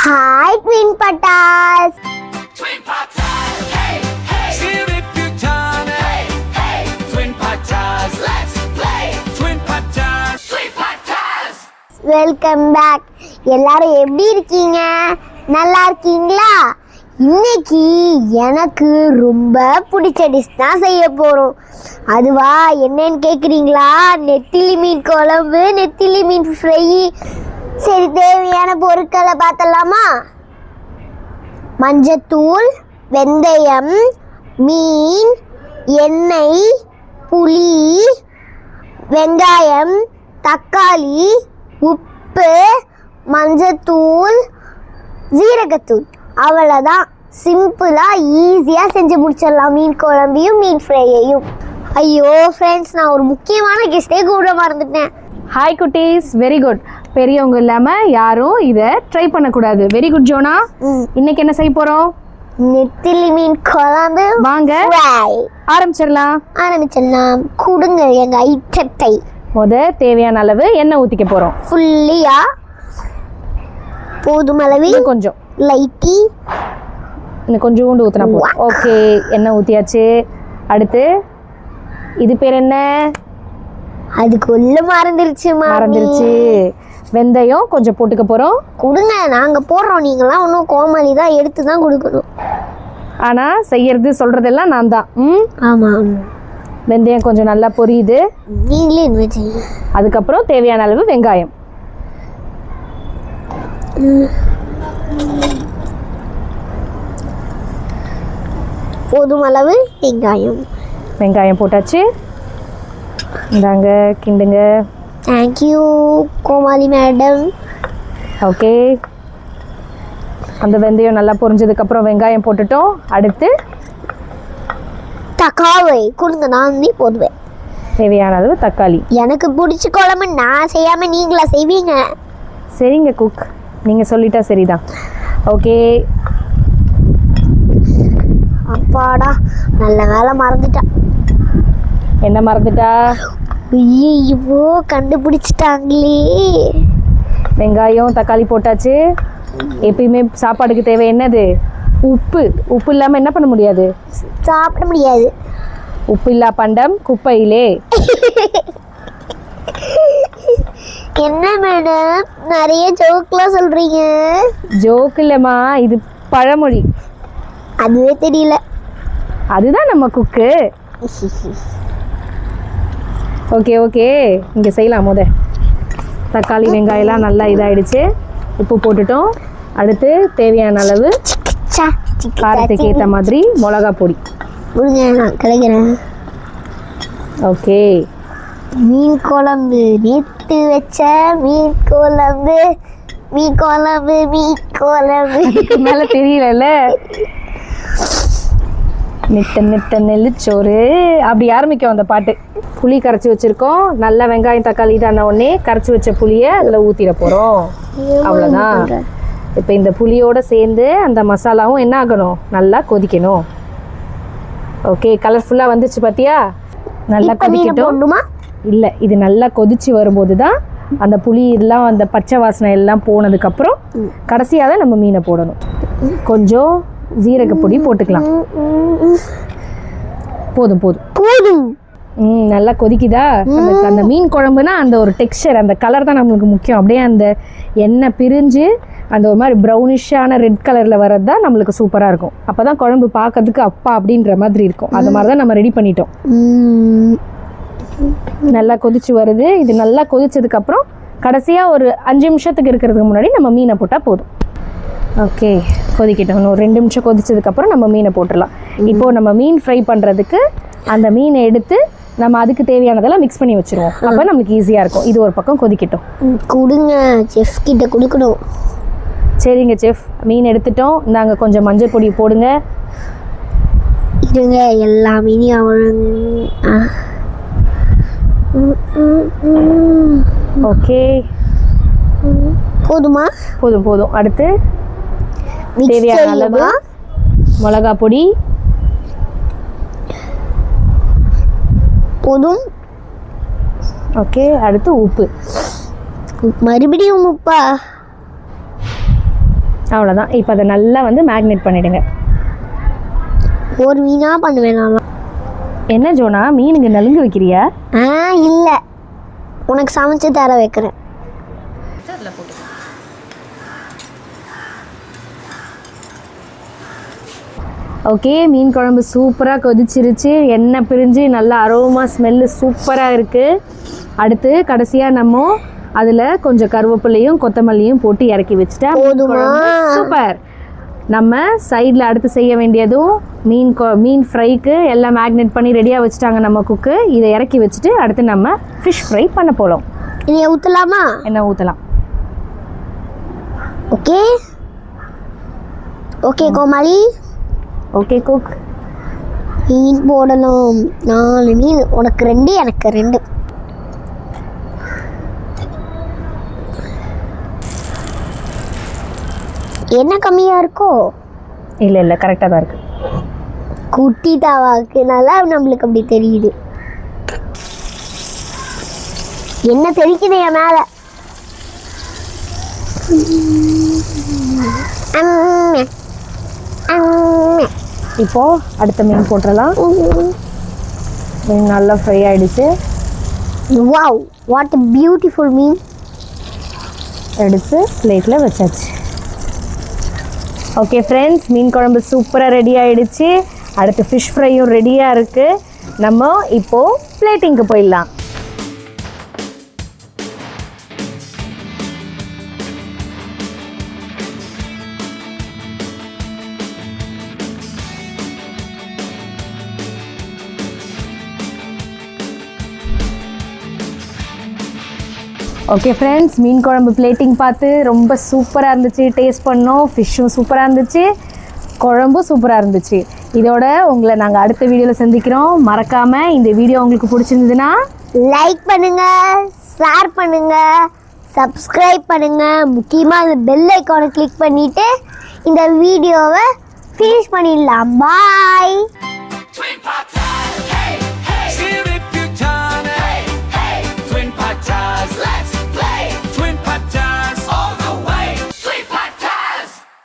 Hi, Twin Patas. Twin Patas, hey, hey. Siriputana, hey, hey. Twin Patas, let's play. Twin Patas, Twin Patas. Welcome back. எல்லாரும் எப்படி இருக்கீங்க? நல்லா இருக்கீங்களா? இன்னைக்கு எனக்கு ரொம்ப பிடிச்ச டிஷ் தான் செய்ய போறோம். அதுவா என்னன்னு கேக்குறீங்களா? நெத்திலி மீன் குழம்பு, நெத்திலி மீன் ஃப்ரை. சரி, தேவையான பொருட்களை பார்த்தலாமா? மஞ்சத்தூள், வெந்தயம், மீன், எண்ணெய், புளி, வெங்காயம், தக்காளி, உப்பு, மஞ்சத்தூள், ஜீரகத்தூள். அவ்வளோதான். சிம்பிளாக ஈஸியாக செஞ்சு முடிச்சிடலாம் மீன் குழம்பையும் மீன் ஃப்ரையையும். ஐயோ ஃப்ரெண்ட்ஸ், நான் ஒரு முக்கியமான கெஸ்ட்டே கூட மறந்துட்டேன். ஹாய் குட்டீஸ், வெரி குட். பெரியவங்க இல்லாமல் யாரும் இதை ட்ரை பண்ணக்கூடாது. வெரி குட் ஜோனா. இன்னைக்கு என்ன செய்ய போகிறோம்? நெத்திலி மீன் குழம்பு. வாங்க ஆரம்பிச்சிடலாம். கொடுங்க எங்க ஐட்டத்தை. தேவையான அளவு எண்ணெய் ஊற்றிக்க போகிறோம். ஃபுல்லியா போதுமளவு, கொஞ்சம் லைட்டி, இன்னும் கொஞ்சோண்டு ஊற்றினா போதும். ஓகே, எண்ணெய் ஊற்றியாச்சு. அடுத்து இது பேர் என்ன? அதுக்குள்ள மறந்துருச்சு. வெந்தயம் கொஞ்சம் போட்டுக்க போகிறோம். கொடுங்க, நாங்கள் போடுறோம். நீங்களாம் ஒன்றும் கோமாளி தான், எடுத்து தான் கொடுக்கணும். ஆனால் செய்யறது சொல்கிறதெல்லாம் நான் தான். ஆமாம். வெந்தயம் கொஞ்சம் நல்லா பொரியுது. நீங்களே வச்சுங்க. அதுக்கப்புறம் தேவையான அளவு வெங்காயம். போதுமளவு வெங்காயம் போட்டாச்சு. இந்தாங்க, கிண்டுங்க. தேங்க்யூ கோமாளி மேடம். ஓகே, அந்த வெந்தயம் நல்லா பொரிஞ்சதுக்கப்புறம் வெங்காயம் போட்டுட்டோம். அடுத்து தக்காளி கொடுங்க, நான் நீ போடுவேன். தேவையான அளவு தக்காளி. எனக்கு பிடிச்ச குழம்பு நான் செய்யாம நீங்களா செய்வீங்க? சரிங்க குக், நீங்கள் சொல்லிட்டா சரிதான். ஓகே, அப்பாடா, நல்ல வேலை மறந்துட்டா. என்ன மறந்துட்டா? ஐயோ, கண்டுபிடிச்சிட்டாங்களே. வெங்காயம் தக்காளி போட்டாச்சு. எப்பயுமே சாப்பாடுக்கு தேவை என்னது? உப்பு. உப்பு இல்லாமல் என்ன பண்ண முடியாது? சாப்பிட முடியாது. உப்பு இல்லா பண்டம் குப்பையிலே. என்ன மேடம் நிறைய ஜோக்லாம் சொல்றீங்க? ஜோக் இல்லைம்மா, இது பழமொழி. அதுவே தெரியல. அதுதான் நம்ம குக்கு. ஓகே ஓகே, இங்கே செய்யலாம். தக்காளி வெங்காயம்லாம் நல்லா இதாகிடுச்சு. உப்பு போட்டுட்டோம். அடுத்து தேவையான அளவு காரத்துக்கு ஏற்ற மாதிரி மிளகா பொடி. நான் கலைக்கிறேன். ஓகே, மீன் குழம்பு, நேற்று வச்ச மீன் குழம்பு, மீன் குழம்பு, மீன் குழம்பு. மேலே தெரியல. நித்த நெல்லுச்சோறு அப்படி ஆரம்பிக்கும் அந்த பாட்டு. புளி கரைச்சி வச்சுருக்கோம். நல்லா வெங்காயம் தக்காளி தான உடனே கரைச்சி வச்ச புளியை அதில் ஊற்றிட போகிறோம். அவ்வளோதான். இப்போ இந்த புளியோடு சேர்ந்து அந்த மசாலாவும் என்ன ஆகணும்? நல்லா கொதிக்கணும். ஓகே, கலர்ஃபுல்லாக வந்துச்சு பார்த்தியா? நல்லா கொதிக்கட்டும். இல்லை, இது நல்லா கொதிச்சு வரும்போது தான் அந்த புளி எல்லாம் அந்த பச்சை வாசனை எல்லாம் போனதுக்கப்புறம் கடைசியாக தான் நம்ம மீனை போடணும். கொஞ்சம் ஜீரகப்பொடி போட்டுக்கலாம். போதும். நல்லா கொதிக்குதா? அந்த மீன் குழம்புனா அந்த ஒரு டெக்ஸ்சர், அந்த கலர் தான் நம்மளுக்கு முக்கியம். அப்படியே அந்த எண்ணெய் பிரிஞ்சு அந்த ஒரு மாதிரி ப்ரௌனிஷான ரெட் கலரில் வர்றது தான் நம்மளுக்கு சூப்பராக இருக்கும். அப்போ தான் குழம்பு பார்க்கறதுக்கு அப்பா அப்படின்ற மாதிரி இருக்கும். அது மாதிரி தான் நம்ம ரெடி பண்ணிட்டோம். நல்லா கொதிச்சு வருது. இது நல்லா கொதிச்சதுக்கப்புறம் கடைசியாக ஒரு 5 நிமிஷத்துக்கு இருக்கிறதுக்கு முன்னாடி நம்ம மீனை போட்டால் போதும். ஓகே, கொதிக்கட்டும். ஒரு 2 நிமிஷம் கொதிச்சதுக்கப்புறம் நம்ம மீனை போட்டுடலாம். இப்போது நம்ம மீன் ஃப்ரை பண்ணுறதுக்கு அந்த மீனை எடுத்து நம்ம அதுக்கு தேவையானதெல்லாம் மிக்ஸ் பண்ணி வச்சுருவோம். அப்போ நம்மளுக்கு ஈஸியாக இருக்கும். இது ஒரு பக்கம் கொதிக்கட்டும். கொடுங்க, செஃப் கிட்ட கொடுக்கணும். சரிங்க செஃப், மீன் எடுத்துட்டோம். இந்தாங்க, கொஞ்சம் மஞ்சள் பொடி போடுங்க. இதுங்க எல்லா மீனையும் ஓகே, போதுமா? போதும். அடுத்து தேவையான அளவு மிளகா பொடி போதும். ஓகே, அடுத்து உப்பு. மறுபடியும் உப்பா? அவ்வளோதான். இப்போ அதை நல்லா வந்து மேக்னேட் பண்ணிவிடுங்க. ஒரு மீனாக பண்ணுவேன் நான். என்ன ஜோனா, மீனுங்க நலுங்கு வைக்கிறியா? இல்லை, உனக்கு சமைச்சு தர வைக்கிறேன். ஓகே, மீன் குழம்பு சூப்பராக கொதிச்சிருச்சு. எண்ணெய் பிரிஞ்சு நல்லா அரோமா ஸ்மெல்லு சூப்பராக இருக்குது. அடுத்து கடைசியாக நம்ம அதில் கொஞ்சம் கருவேப்பிலையும் கொத்தமல்லியும் போட்டு இறக்கி வச்சுட்டா சூப்பர். நம்ம சைடில் அடுத்து செய்ய வேண்டியதும் மீன் ஃப்ரைக்கு எல்லாம் மேக்னேட் பண்ணி ரெடியாக வச்சுட்டாங்க நம்ம குக்கு. இதை இறக்கி வச்சுட்டு அடுத்து நம்ம ஃபிஷ் ஃப்ரை பண்ண போகிறோம். இதை ஊற்றலாமா? என்ன ஊற்றலாம். ஓகே ஓகே கோமாளி. Okay cook. மீன் போடணும். 4 மீன், உனக்கு 2 எனக்கு 2. என்ன கம்மியா இருக்கோ? இல்லை கரெக்டாக தான் இருக்குது. குட்டி தாவாக்குனால நம்மளுக்கு அப்படி தெரியுது. என்ன தெரிக்குது என் மேல? இப்போ அடுத்த மீன் போட்டுடலாம். மீன் நல்லா ஃப்ரை ஆயிடுச்சு. வாவ், வாட் a beautiful மீன். எடுத்து பிளேட்டில் வச்சாச்சு. ஓகே ஃப்ரெண்ட்ஸ், மீன் குழம்பு சூப்பராக ரெடி ஆகிடுச்சு. அடுத்து ஃபிஷ் ஃப்ரையும் ரெடியாக இருக்குது. நம்ம இப்போது பிளேட்டிங்க்கு போயிடலாம். ஓகே ஃப்ரெண்ட்ஸ், மீன் குழம்பு பிளேட்டிங் பார்த்து ரொம்ப சூப்பராக இருந்துச்சு. டேஸ்ட் பண்ணோம். ஃபிஷ்ஷும் சூப்பராக இருந்துச்சு, குழம்பும் சூப்பராக இருந்துச்சு. இதோட உங்களை நாங்கள் அடுத்த வீடியோவில் சந்திக்கிறோம். மறக்காமல் இந்த வீடியோ உங்களுக்கு பிடிச்சிருந்ததுன்னா லைக் பண்ணுங்க, ஷேர் பண்ணுங்க, சப்ஸ்கிரைப் பண்ணுங்க. முக்கியமாக இந்த பெல் ஐக்கானை கிளிக் பண்ணிவிட்டு இந்த வீடியோவை ஃபினிஷ் பண்ணிடலாம். பாய்.